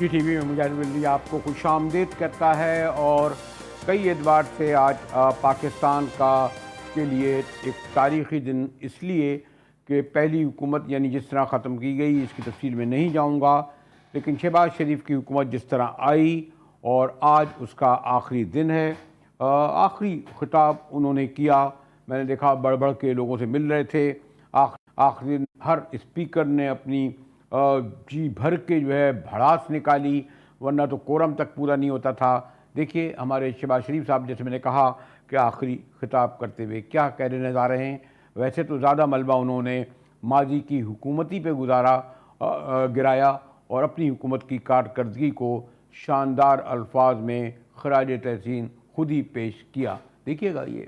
جی T وی میں مجاہد ولی آپ کو خوش آمدید کرتا ہے، اور کئی اعتبار سے آج پاکستان کے لیے ایک تاریخی دن اس لیے کہ پہلی حکومت یعنی جس طرح ختم کی گئی، اس کی تفصیل میں نہیں جاؤں گا، لیکن شہباز شریف کی حکومت جس طرح آئی اور آج اس کا آخری دن ہے۔ آخری خطاب انہوں نے کیا، میں نے دیکھا بڑھ بڑھ کے لوگوں سے مل رہے تھے۔ آخری دن ہر اسپیکر نے اپنی جی بھر کے جو ہے بھڑاس نکالی، ورنہ تو کورم تک پورا نہیں ہوتا تھا۔ دیکھیے ہمارے شہباز شریف صاحب، جیسے میں نے کہا کہ آخری خطاب کرتے ہوئے کیا کہنے نظر آ رہے ہیں۔ ویسے تو زیادہ ملبہ انہوں نے ماضی کی حکومتی پہ گرایا اور اپنی حکومت کی کارکردگی کو شاندار الفاظ میں خراج تحسین خود ہی پیش کیا۔ دیکھیے گا یہ۔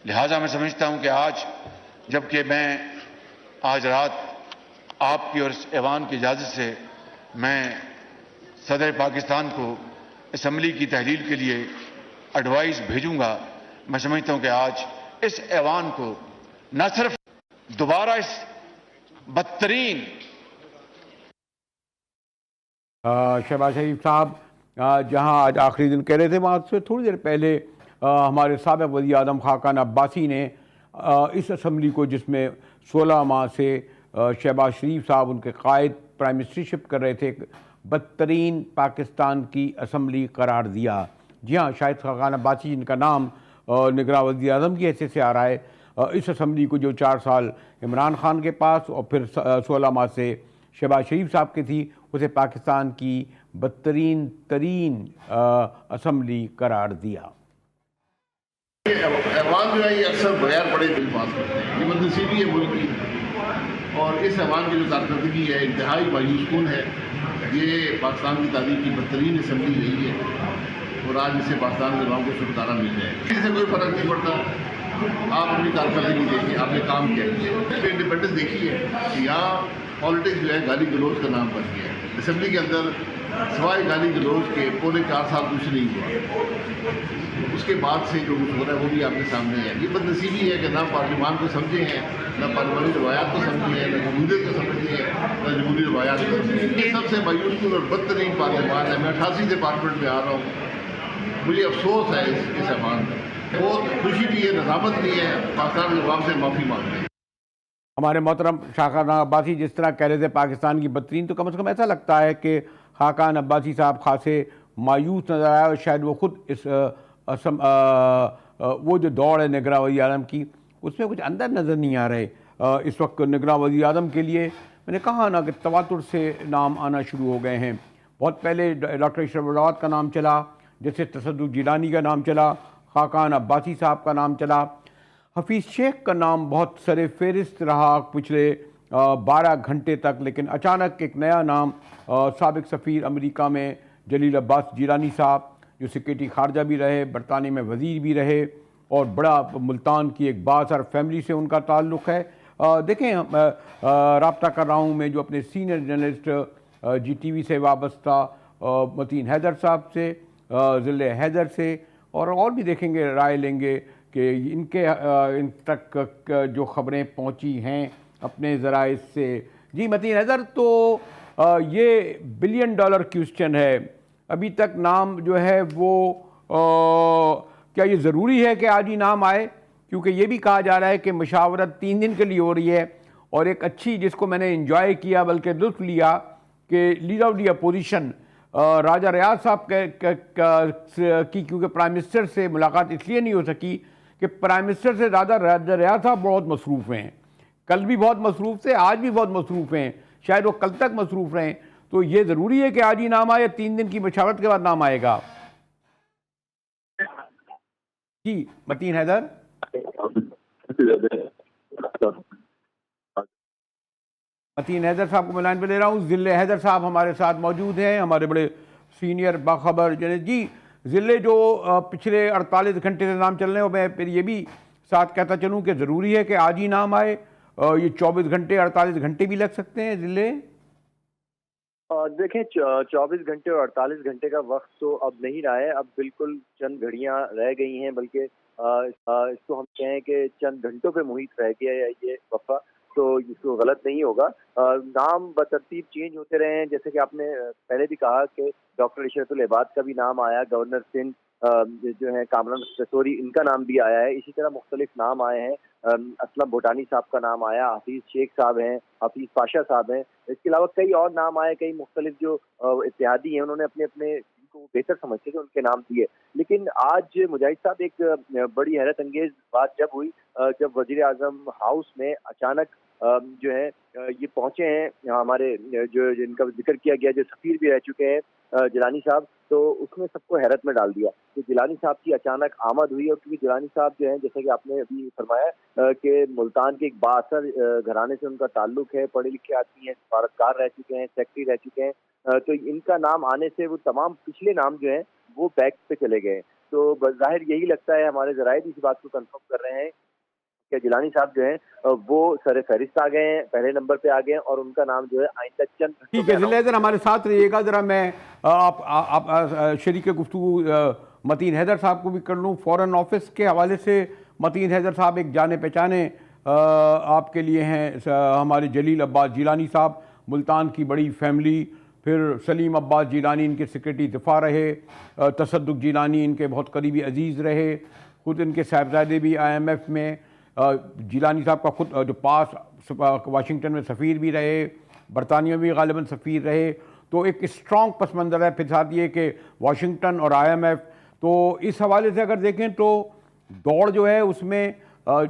لہٰذا میں سمجھتا ہوں کہ آج جبکہ میں آج رات آپ کی اور اس ایوان کی اجازت سے میں صدر پاکستان کو اسمبلی کی تحلیل کے لیے ایڈوائز بھیجوں گا، میں سمجھتا ہوں کہ آج اس ایوان کو نہ صرف دوبارہ اس بدترین شہباز شریف صاحب جہاں آج آخری دن کہہ رہے تھے، وہاں سے تھوڑی دیر پہلے ہمارے سابق وزیر اعظم خاقان عباسی نے اس اسمبلی کو، جس میں 16 ماہ سے شہباز شریف صاحب ان کے قائد پرائم منسٹرشپ کر رہے تھے، بدترین پاکستان کی اسمبلی قرار دیا۔ جی ہاں، شاہد خاقان عباسی جن کا نام نگراں وزیر اعظم کی حیثیت سے آ رہا ہے، اس اسمبلی کو جو 4 سال عمران خان کے پاس اور پھر 16 ماہ سے شہباز شریف صاحب کی تھی، اسے پاکستان کی بدترین ترین اسمبلی قرار دیا۔ ایوان جو ہے یہ اکثر بغیر پڑھے بل پاس کرتے ہیں، یہ بدنصیبی ہے ملک کی، اور اس ایوان کی جو کارکردگی ہے انتہائی مایوس کن ہے۔ یہ پاکستان کی تاریخ کی بدترین اسمبلی رہی ہے، اور آج اسے پاکستان کے عوام کو چھٹکارا مل جائے، اس سے کوئی فرق نہیں پڑتا۔ آپ اپنی کارکردگی دیکھیں، آپ نے کام کیا کیا ہے، انڈیپینڈنس دیکھی ہے کہ یہاں پالیٹکس جو ہے گالی گلوچ کا نام بن گیا ہے۔ اسمبلی کے اندر سوائے گالی گلوچ کے پونے 4 سال کچھ نہیں ہوا، اس کے بعد سے جو کچھ ہو رہا ہے وہ بھی آپ کے سامنے ہے۔ یہ بدنصیبی ہے کہ نہ پارلیمان کو سمجھے ہیں، نہ پارلیمانی روایات کو سمجھے ہیں، نہ جمہوریت کو سمجھتے ہیں، نہ جمہوری روایات کو سمجھتے ہیں۔ یہ سب سے مایوس کن اور بدترین پارلیمان ہے۔ میں 88 سے پارلیمنٹ میں آ رہا ہوں، مجھے افسوس ہے اس ایوان کا۔ بہت خوشی بھی ہے، ندامت بھی ہے، پاکستان کے عوام سے معافی مانگتے ہیں۔ ہمارے محترم خاقان عباسی جس طرح کہہ رہے تھے پاکستان کی بدترین، تو کم از کم ایسا لگتا ہے کہ خاقان عباسی صاحب خاصے مایوس نظر آیا، اور شاید وہ خود وہ جو دوڑ ہے نگراں وزیر اعظم کی، اس میں کچھ اندر نظر نہیں آ رہے۔ اس وقت نگراں وزیر اعظم کے لیے میں نے کہا نا کہ تواتر سے نام آنا شروع ہو گئے ہیں۔ بہت پہلے ڈاکٹر اشرف الدولہ کا نام چلا، جیسے تصدق جیلانی کا نام چلا، خاقان عباسی صاحب کا نام چلا، حفیظ شیخ کا نام بہت سر فہرست رہا پچھلے 12 گھنٹے تک، لیکن اچانک ایک نیا نام سابق سفیر امریکہ میں جلیل عباس جیلانی صاحب، جو سیکریٹری خارجہ بھی رہے، برطانیہ میں وزیر بھی رہے، اور بڑا ملتان کی ایک بااثر فیملی سے ان کا تعلق ہے۔ دیکھیں رابطہ کر رہا ہوں میں جو اپنے senior journalist G T V سے وابستہ متین حیدر صاحب سے، ذل حیدر سے، اور بھی دیکھیں گے، رائے لیں گے کہ ان تک جو خبریں پہنچی ہیں اپنے ذرائع سے۔ جی متین حیدر، تو یہ $1 بلین کوسچن ہے، ابھی تک نام جو ہے وہ کیا یہ ضروری ہے کہ آج ہی نام آئے؟ کیونکہ یہ بھی کہا جا رہا ہے کہ مشاورت 3 دن کے لیے ہو رہی ہے، اور ایک اچھی جس کو میں نے انجوائے کیا بلکہ لطف لیا کہ لیڈر آف دی اپوزیشن راجہ ریاض صاحب کی، کیونکہ پرائم منسٹر سے ملاقات اس لیے نہیں ہو سکی کہ پرائم منسٹر سے زیادہ راجہ ریاض صاحب بہت مصروف ہیں، کل بھی بہت مصروف تھے، آج بھی بہت مصروف ہیں، شاید وہ کل تک مصروف رہیں، تو یہ ضروری ہے کہ آج ہی نام آئے، 3 دن کی مشاورت کے بعد نام آئے گا؟ جی متین حیدر۔ متین حیدر صاحب کو میں لائن پہ لے رہا ہوں۔ ذل حیدر صاحب ہمارے ساتھ موجود ہیں، ہمارے بڑے سینئر باخبر جی ذل، جو پچھلے 48 گھنٹے سے نام چل رہے ہیں، میں پھر یہ بھی ساتھ کہتا چلوں کہ ضروری ہے کہ آج ہی نام آئے، یہ 24 گھنٹے 48 گھنٹے بھی لگ سکتے ہیں ذل؟ دیکھیں 24 گھنٹے اور 48 گھنٹے کا وقت تو اب نہیں رہا ہے، اب بالکل چند گھڑیاں رہ گئی ہیں، بلکہ اس کو ہم کہیں کہ چند گھنٹوں پہ محیط رہ گیا ہے یہ وقفہ۔ تو اس کو غلط نہیں ہوگا. نام بترتیب چینج ہوتے رہے ہیں، جیسے کہ آپ نے پہلے بھی کہا کہ ڈاکٹر عشرت العباد کا بھی نام آیا، گورنر سندھ جو ہے کامران سسوری، ان کا نام بھی آیا ہے. اسی طرح مختلف نام آئے ہیں. اسلم بھوٹانی صاحب کا نام آیا، حفیظ شیخ صاحب ہیں، حفیظ پاشا صاحب ہیں. اس کے علاوہ کئی اور نام آئے، کئی مختلف جو اتحادی ہیں انہوں نے اپنے اپنے کو بہتر سمجھتے تھے ان کے نام دیے. لیکن آج مجاہد صاحب ایک بڑی حیرت انگیز بات جب ہوئی، جب وزیر اعظم ہاؤس میں اچانک جو ہے یہ پہنچے ہیں ہمارے جو جن کا ذکر کیا گیا، جو سفیر بھی رہ چکے ہیں جیلانی صاحب، تو اس نے سب کو حیرت میں ڈال دیا کہ جیلانی صاحب کی اچانک آمد ہوئی. اور کیونکہ جیلانی صاحب جو ہیں، جیسا کہ آپ نے ابھی فرمایا کہ ملتان کے ایک بااثر گھرانے سے ان کا تعلق ہے، پڑھے لکھے آدمی ہیں، سفارتکار رہ چکے ہیں، سیکرٹری رہ چکے ہیں، تو ان کا نام آنے سے وہ تمام پچھلے نام جو ہیں وہ بیک پہ چلے گئے. تو بظاہر یہی لگتا ہے، ہمارے ذرائع بھی اس بات کو کنفرم کر رہے ہیں کہ جیلانی صاحب جو ہیں وہ سر فہرست آ گئے ہیں، پہلے نمبر پہ آ گئے ہیں، اور ان کا نام جو ہے آئندہ چند گھنٹوں ٹھیک ہے. میں ضلع حیدر ہمارے ساتھ رہیے گا. ذرا میں آپ شریک گفتگو متین حیدر صاحب کو بھی کر لوں. فورن آفس کے حوالے سے متین حیدر صاحب ایک جانے پہچانے آپ کے لیے ہیں. ہمارے جلیل عباس جیلانی صاحب، ملتان کی بڑی فیملی. پھر سلیم عباس جیلانی ان کے سیکرٹری دفاع رہے. تصدق جیلانی ان کے بہت قریبی عزیز رہے. خود ان کے صاحبزادے بھی IMF میں. جیلانی صاحب کا خود جو پاس واشنگٹن میں سفیر بھی رہے، برطانیہ میں بھی غالباً سفیر رہے. تو ایک اسٹرانگ پس منظر ہے. پھر ساتھ یہ کہ واشنگٹن اور IMF. تو اس حوالے سے اگر دیکھیں تو دوڑ جو ہے اس میں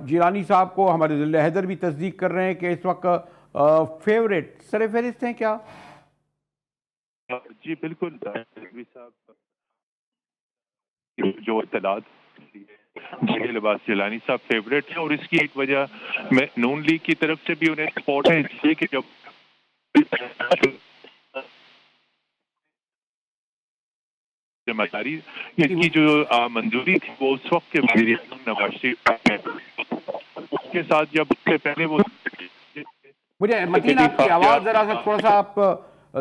جیلانی صاحب کو ہمارے ضلع حیدر بھی تصدیق کر رہے ہیں کہ اس وقت فیوریٹ سر فہرست ہیں کیا؟ جی بالکل صاحب جو اطلاعات جلیل عباس جیلانی صاحب فیوریٹ ہیں، اور اس کی ایک وجہ میں نون لیگ کی طرف سے بھی انہیں سپورٹ ہے، اس لیے کہ جب ذمہ داری اس کی جو منظوری تھی وہ اس وقت کے وزیر اعظم نواز شریف کے ساتھ، جب اس سے پہلے وہ مجھے متین آپ کی آواز ذرا سا تھوڑا سا آپ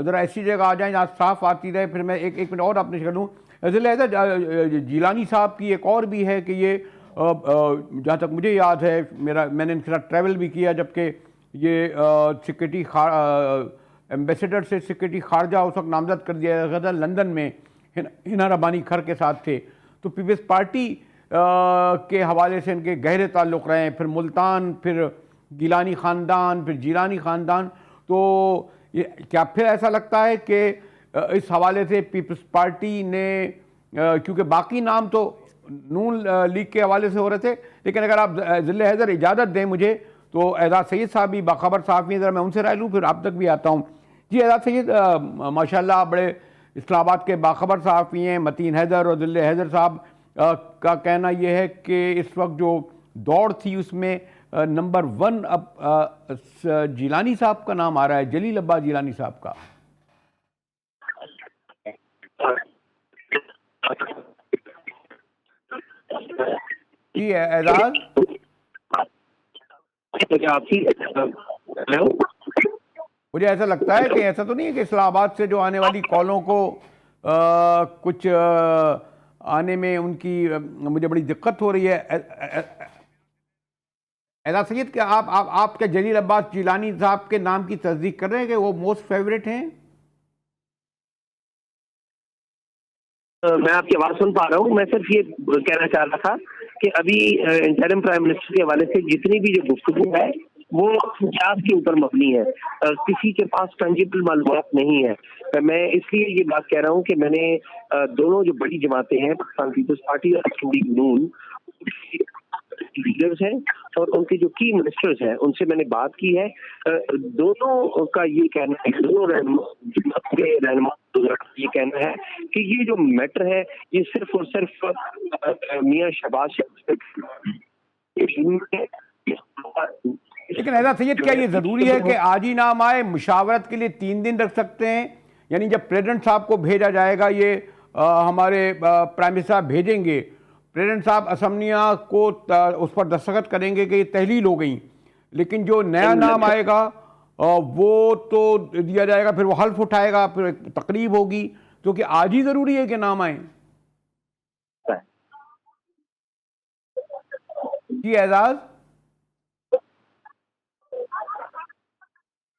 ذرا ایسی جگہ آ جائیں جہاں صاف آتی رہے. پھر میں ایک منٹ اور آپ نے کر لوں. ضلع حیدر جیلانی صاحب کی ایک اور بھی ہے کہ یہ جہاں تک مجھے یاد ہے، میں نے ان کے ساتھ ٹریول بھی کیا جبکہ یہ سیکرٹری ایمبیسیڈر سے سیکرٹری خارجہ اس وقت نامزد کر دیا گیا تھا لندن میں، ہنا ربانی کھر کے ساتھ تھے. تو پیپلز پارٹی کے حوالے سے ان کے گہرے تعلق رہے ہیں. پھر ملتان، پھر گیلانی خاندان، پھر جیلانی خاندان. تو کیا پھر ایسا لگتا ہے کہ اس حوالے سے پیپلز پارٹی نے، کیونکہ باقی نام تو نون لیگ کے حوالے سے ہو رہے تھے، لیکن اگر آپ ضلع حیدر اجازت دیں مجھے تو اعزاز سید صاحب بھی باخبر صحافی ہیں، ذرا میں ان سے رائے لوں پھر آپ تک بھی آتا ہوں. جی اعزاز سید، ماشاءاللہ آپ بڑے اسلام آباد کے باخبر صحافی ہیں. متین حیدر اور ضلع حیدر صاحب کا کہنا یہ ہے کہ اس وقت جو دوڑ تھی اس میں نمبر 1 اب جیلانی صاحب کا نام آ رہا ہے، جلیل عباس جیلانی صاحب کا. جی اعزاز، مجھے ایسا لگتا ہے کہ ایسا تو نہیں ہے کہ اسلام آباد سے جو آنے والی کالوں کو کچھ آنے میں ان کی مجھے بڑی دقت ہو رہی ہے. اعزاز سید، کیا آپ کیا جلیل عباس جیلانی صاحب کے نام کی تصدیق کر رہے ہیں کہ وہ موسٹ فیوریٹ ہیں؟ میں آپ کی آواز سن پا رہا ہوں. میں صرف یہ کہنا چاہ رہا تھا کہ ابھی انٹرم پرائم منسٹر کے حوالے سے جتنی بھی جو گفتگو ہے وہ خیال کے اوپر مبنی ہے، کسی کے پاس ٹنجیبل معلومات نہیں ہے. میں اس لیے یہ بات کہہ رہا ہوں کہ میں نے دونوں جو بڑی جماعتیں ہیں، پاکستان پیپلز پارٹی اور مسلم لیگ نون، لیڈرز ہیں اور ان کے جو کی منسٹرز ہیں، ان سے میں نے بات کی ہے. دونوں کا یہ کہنا ہے، دونوں رہنما یہ کہنا ہے کہ یہ جو میٹر ہے یہ صرف اور صرف میاں شہباز لیکن اعزاز سید، کیا یہ ضروری ہے کہ آج ہی نام آئے؟ مشاورت کے لیے 3 دن رکھ سکتے ہیں؟ یعنی جب پریزیڈنٹ صاحب کو بھیجا جائے گا، یہ ہمارے پرائم منسٹر صاحب بھیجیں گے، پریزیڈنٹ صاحب اسمبلیاں کو اس پر دستخط کریں گے کہ یہ تحلیل ہو گئی، لیکن جو نیا نام آئے گا وہ تو دیا جائے گا، پھر وہ حلف اٹھائے گا، پھر تقریب ہوگی. تو کہ آج ہی ضروری ہے کہ نام آئیں؟ جی اعزاز.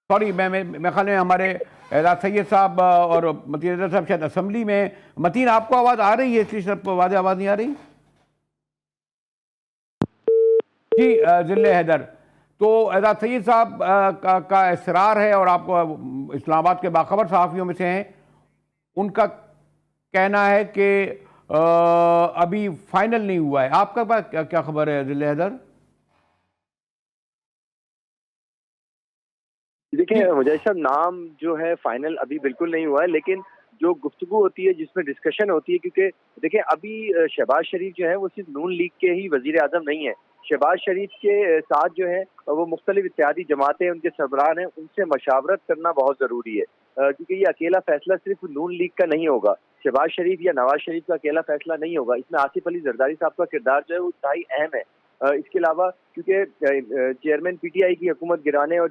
سوری میں خیال میں ہمارے اعجاز سید صاحب اور متین حیدر صاحب شاید اسمبلی میں. متین آپ کو آواز آ رہی ہے؟ اس لیے واضح آواز نہیں آ رہی. جی ذل حیدر، تو اعجاز سید صاحب کا اصرار ہے اور آپ کو اسلام آباد کے باخبر صحافیوں میں سے ہیں، ان کا کہنا ہے کہ ابھی فائنل نہیں ہوا ہے. آپ کا پاس کیا خبر ہے ذل حیدر؟ دیکھیں مجاہد صاحب، نام جو ہے فائنل ابھی بالکل نہیں ہوا ہے، لیکن جو گفتگو ہوتی ہے جس میں ڈسکشن ہوتی ہے، کیونکہ دیکھیں ابھی شہباز شریف جو ہے وہ صرف نون لیگ کے ہی وزیر اعظم نہیں ہے. شہباز شریف کے ساتھ جو ہے وہ مختلف اتحادی جماعتیں، ان کے سربراہ ہیں، ان سے مشاورت کرنا بہت ضروری ہے، کیونکہ یہ اکیلا فیصلہ صرف نون لیگ کا نہیں ہوگا. شہباز شریف یا نواز شریف کا اکیلا فیصلہ نہیں ہوگا، اس میں آصف علی زرداری صاحب کا کردار جو ہے وہ انتہائی اہم ہے. اس کے علاوہ کیونکہ چیئرمین پی ٹی آئی کی حکومت گرانے اور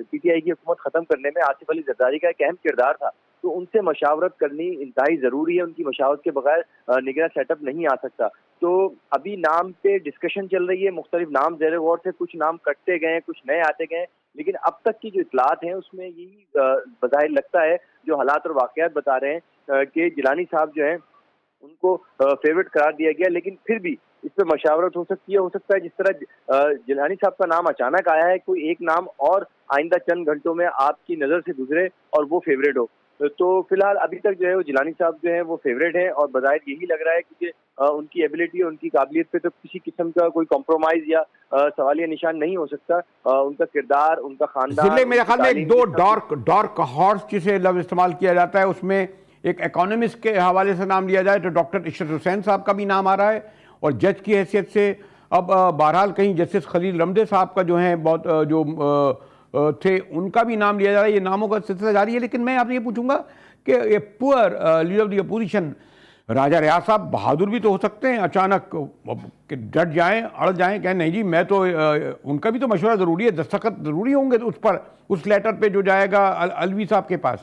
پی ٹی آئی کی حکومت ختم کرنے میں آصف علی زرداری کا ایک اہم کردار تھا، تو ان سے مشاورت کرنی انتہائی ضروری ہے. ان کی مشاورت کے بغیر نگراں سیٹ اپ نہیں آ سکتا. تو ابھی نام پہ ڈسکشن چل رہی ہے، مختلف نام زیر غور سے، کچھ نام کٹتے گئے، کچھ نئے آتے گئے، لیکن اب تک کی جو اطلاعات ہیں اس میں یہی بظاہر لگتا ہے، جو حالات اور واقعات بتا رہے ہیں، کہ جیلانی صاحب جو ہیں ان کو فیورٹ قرار دیا گیا. لیکن پھر بھی اس پہ مشاورت ہو سکتی ہے. ہو سکتا ہے جس طرح جیلانی صاحب کا نام اچانک آیا ہے، کوئی ایک نام اور آئندہ چند گھنٹوں میں آپ کی نظر سے گزرے اور وہ فیوریٹ ہو. تو فی الحال ابھی تک جو ہے وہ جیلانی صاحب جو ہیں وہ فیوریٹ ہیں، اور بظاہر یہی لگ رہا ہے کیونکہ ان کی ایبلٹی اور ان کی قابلیت پہ تو کسی قسم کا کوئی کمپرومائز یا سوالیہ نشان نہیں ہو سکتا. ان کا کردار، ان کا خاندان، ضلع میرے خیال میں ایک دو ڈارک ہارس جسے لفظ استعمال کیا جاتا ہے، اس میں ایک اکانومسٹ کے حوالے سے نام لیا جائے تو ڈاکٹر عشرت حسین صاحب کا بھی نام آ رہا ہے، اور جج کی حیثیت سے اب بہرحال کہیں جسٹس خلیل رمدے صاحب کا جو ہیں بہت جو تھے، ان کا بھی نام لیا جا رہا ہے. یہ ناموں کا سلسلہ جاری ہے. لیکن میں آپ سے یہ پوچھوں گا کہ یہ پور لیڈر آف دی اپوزیشن راجہ ریاض صاحب بہادر بھی تو ہو سکتے ہیں، اچانک کہ ڈٹ جائیں، اڑ جائیں، کہیں نہیں جی میں تو، ان کا بھی تو مشورہ ضروری ہے، دستخط ضروری ہوں گے اس پر، اس لیٹر پہ جو جائے گا الوی صاحب کے پاس.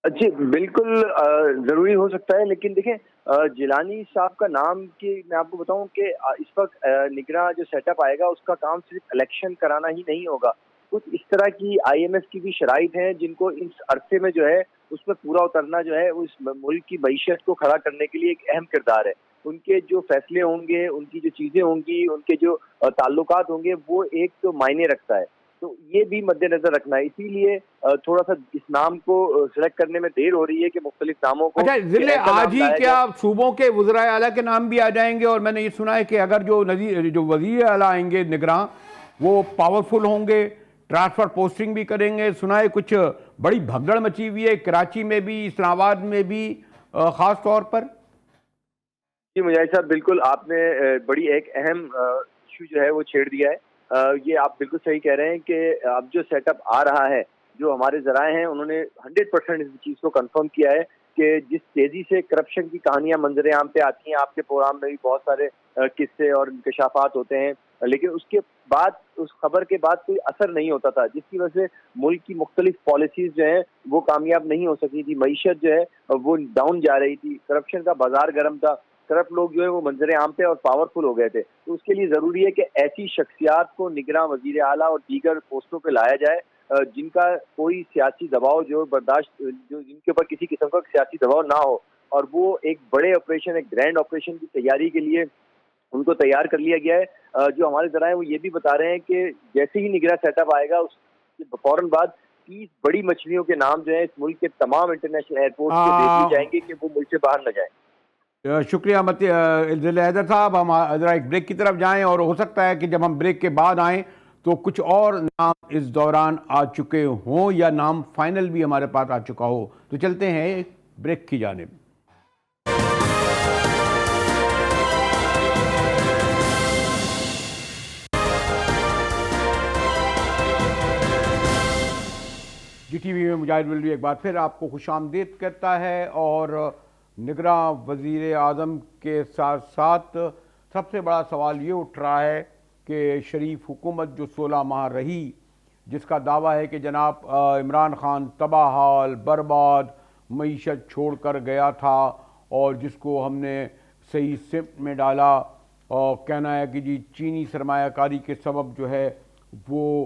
جی بالکل ضروری ہو سکتا ہے. لیکن دیکھیں جیلانی صاحب کا نام کی میں آپ کو بتاؤں کہ اس وقت نگراں جو سیٹ اپ آئے گا اس کا کام صرف الیکشن کرانا ہی نہیں ہوگا. کچھ اس طرح کی آئی ایم ایف کی بھی شرائط ہیں جن کو اس عرصے میں جو ہے اس میں پورا اترنا جو ہے اس ملک کی معیشت کو کھڑا کرنے کے لیے ایک اہم کردار ہے. ان کے جو فیصلے ہوں گے، ان کی جو چیزیں ہوں گی، ان کے جو تعلقات ہوں گے، وہ ایک تو معنی رکھتا ہے. تو یہ بھی مد نظر رکھنا ہے. اسی لیے تھوڑا سا اس نام کو سلیکٹ کرنے میں دیر ہو رہی ہے کہ مختلف ناموں کو. اچھا ضلع آج ہی کیا صوبوں کے وزرائے اعلیٰ کے نام بھی آ جائیں گے؟ اور میں نے یہ سنا ہے کہ اگر جو وزیر اعلیٰ آئیں گے نگراں، وہ پاورفل ہوں گے، ٹرانسفر پوسٹنگ بھی کریں گے. سنا ہے کچھ بڑی بھگدڑ مچی ہوئی ہے کراچی میں بھی، اسلام آباد میں بھی خاص طور پر. جی مجاہد صاحب، بالکل آپ نے بڑی ایک اہم ایشو جو ہے وہ چھیڑ دیا ہے. یہ آپ بالکل صحیح کہہ رہے ہیں کہ اب جو سیٹ اپ آ رہا ہے، جو ہمارے ذرائع ہیں انہوں نے 100% اس چیز کو کنفرم کیا ہے کہ جس تیزی سے کرپشن کی کہانیاں منظر عام پہ آتی ہیں، آپ کے پروگرام میں بھی بہت سارے قصے اور انکشافات ہوتے ہیں، لیکن اس کے بعد، اس خبر کے بعد کوئی اثر نہیں ہوتا تھا، جس کی وجہ سے ملک کی مختلف پالیسیز جو ہیں وہ کامیاب نہیں ہو سکی تھی. معیشت جو ہے وہ ڈاؤن جا رہی تھی، کرپشن کا بازار گرم تھا، کرپٹ لوگ جو ہے وہ منظر عام پہ اور پاورفل ہو گئے تھے. تو اس کے لیے ضروری ہے کہ ایسی شخصیات کو نگراں وزیر اعلیٰ اور دیگر پوسٹوں پہ لایا جائے جن کا کوئی سیاسی دباؤ جو برداشت، جو جن کے اوپر کسی قسم کا سیاسی دباؤ نہ ہو، اور وہ ایک بڑے آپریشن، ایک گرینڈ آپریشن کی تیاری کے لیے ان کو تیار کر لیا گیا ہے. جو ہمارے ذرائع وہ یہ بھی بتا رہے ہیں کہ جیسے ہی نگراں سیٹ اپ آئے گا اس کے فوراً بعد 30 بڑی مچھلیوں کے نام جو ہیں اس ملک کے تمام انٹرنیشنل ایئرپورٹ کو دے دیے جائیں گے کہ وہ ملک سے باہر نہ جائیں. شکریہ ذل حیدر صاحب. ہم ذرا ایک بریک کی طرف جائیں، اور ہو سکتا ہے کہ جب ہم بریک کے بعد آئیں تو کچھ اور نام اس دوران آ چکے ہوں یا نام فائنل بھی ہمارے پاس آ چکا ہو. تو چلتے ہیں ایک بریک کی جانب. جی ٹی وی میں مجاہد ولوی ایک بار پھر آپ کو خوش آمدید کرتا ہے. اور نگراں وزیر اعظم کے ساتھ ساتھ سب سے بڑا سوال یہ اٹھ رہا ہے کہ شریف حکومت جو 16 ماہ رہی، جس کا دعویٰ ہے کہ جناب عمران خان تباہ حال برباد معیشت چھوڑ کر گیا تھا، اور جس کو ہم نے صحیح سمت میں ڈالا، اور کہنا ہے کہ جی چینی سرمایہ کاری کے سبب جو ہے وہ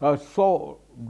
100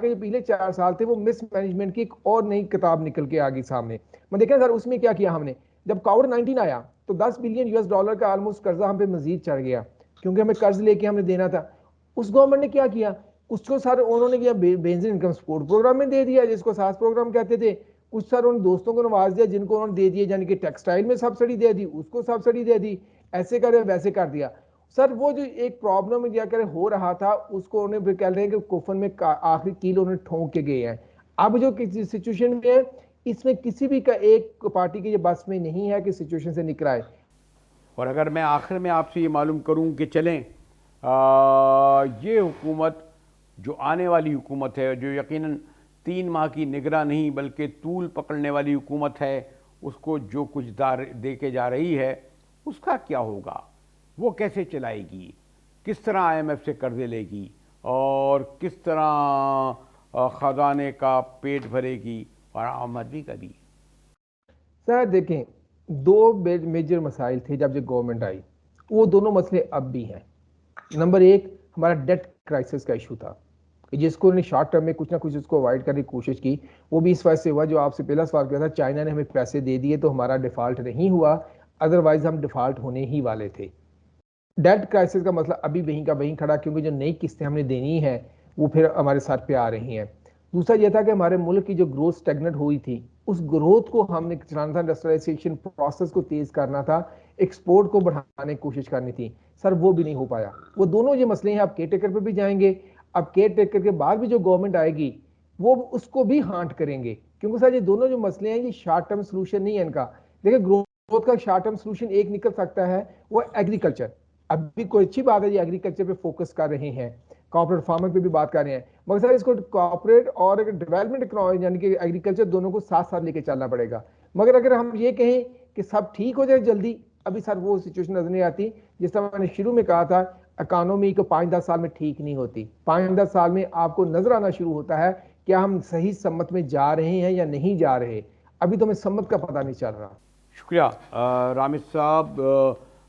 کے جو پچھلے 4 سال تھے وہ مس مینجمنٹ کی ایک اور نئی کتاب نکل کے آ گئی سامنے. میں دیکھیں سر اس میں کیا کیا ہم نے, جب کووڈ 19 آیا تو $10 بلین کا آلموسٹ قرضہ ہم پہ مزید چڑھ گیا کیونکہ ہمیں قرض لے کے ہم نے دینا تھا. اس گورنمنٹ نے کیا کیا, اس کو سر انہوں نے کیا بینزن انکم سپورٹ پروگرام میں دے دیا جس کو ساس پروگرام کہتے تھے. کچھ سر ان دوستوں کو نواز دیا جن کو انہوں نے دے دیا, یعنی کہ ٹیکسٹائل میں سبسڈی دے دی, اس کو سبسڈی دے دی, ایسے کر ویسے کر دیا. سر وہ جو ایک پرابلم کیا کرے ہو رہا تھا اس کو انہیں پھر کہہ رہے ہیں کہ کوفن میں آخری کیل انہیں ٹھونک کے گئے ہیں. اب جو سچویشن میں ہے اس میں کسی بھی کا ایک پارٹی کی یہ بس میں نہیں ہے کہ سچویشن سے نکل آئے. اور اگر میں آخر میں آپ سے یہ معلوم کروں کہ چلیں یہ حکومت جو آنے والی حکومت ہے جو یقیناً 3 ماہ کی نگراں نہیں بلکہ طول پکڑنے والی حکومت ہے, اس کو جو کچھ دے کے جا رہی ہے اس کا کیا ہوگا, وہ کیسے چلائے گی, کس طرح IMF سے قرضے لے گی اور کس طرح خزانے کا پیٹ بھرے گی اور عام آدمی کا بھی. سر دیکھیں 2 میجر مسائل تھے جب گورنمنٹ آئی, وہ دونوں مسئلے اب بھی ہیں. نمبر 1 ہمارا ڈیٹ کرائسس کا ایشو تھا جس کو انہوں نے شارٹ ٹرم میں کچھ نہ کچھ اس کو اوائڈ کرنے کی کوشش کی. وہ بھی اس وجہ سے ہوا جو آپ سے پہلا سوال کیا تھا, چائنا نے ہمیں پیسے دے دیے تو ہمارا ڈیفالٹ نہیں ہوا, ادروائز ہم ڈیفالٹ ہونے ہی والے تھے. ڈیٹ کرائسس کا مسئلہ ابھی وہیں کا وہیں کھڑا کیونکہ جو نئی قسطیں ہم نے دینی ہیں وہ پھر ہمارے ساتھ پہ آ رہی ہیں. دوسرا یہ تھا کہ ہمارے ملک کی جو گروتھ اسٹیگنٹ ہوئی تھی اس گروتھ کو ہم نے چلانا تھا, انڈسٹریلائزیشن پروسیس کو تیز کرنا تھا, ایکسپورٹ کو بڑھانے کی کوشش کرنی تھی. سر وہ بھی نہیں ہو پایا. وہ دونوں یہ مسئلے ہیں, اب کیئر ٹیکر پہ بھی جائیں گے, اب کیئر ٹیکر کے بعد بھی جو گورنمنٹ آئے گی وہ اس کو بھی ہانٹ کریں گے کیونکہ سر یہ دونوں جو مسئلے ہیں یہ شارٹ ٹرم سولوشن نہیں ہے ان کا. دیکھیں گروتھ کا شارٹ ٹرم سولوشن ایک نکل سکتا ہے وہ ایگریکلچر. اب بھی کوئی اچھی بات ہے یہ ایگریکلچر پہ فوکس کر رہے ہیں, کارپوریٹ فارمنگ پہ بھی بات کر رہے ہیں, مگر سر اس کو کارپوریٹ اور ڈیولپمنٹ یعنی کہ ایگریکلچر دونوں کو ساتھ ساتھ لے کے چلنا پڑے گا. مگر اگر ہم یہ کہیں کہ سب ٹھیک ہو جائے جلدی, ابھی سر وہ سچویشن نظر نہیں آتی. جس طرح میں نے شروع میں کہا تھا اکانومی کو 5-10 سال میں ٹھیک نہیں ہوتی. 5-10 سال میں آپ کو نظر آنا شروع ہوتا ہے کیا ہم صحیح سمت میں جا رہے ہیں یا نہیں جا رہے. ابھی تو ہمیں سمت کا پتہ نہیں چل رہا. شکریہ رامز صاحب.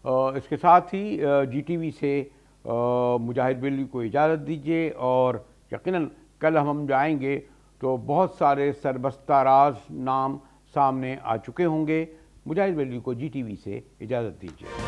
اس کے ساتھ ہی GTV سے مجاہد بریلوی کو اجازت دیجیے, اور یقیناً کل ہم جائیں گے تو بہت سارے سربستہ راز نام سامنے آ چکے ہوں گے. مجاہد بریلوی کو GTV سے اجازت دیجیے.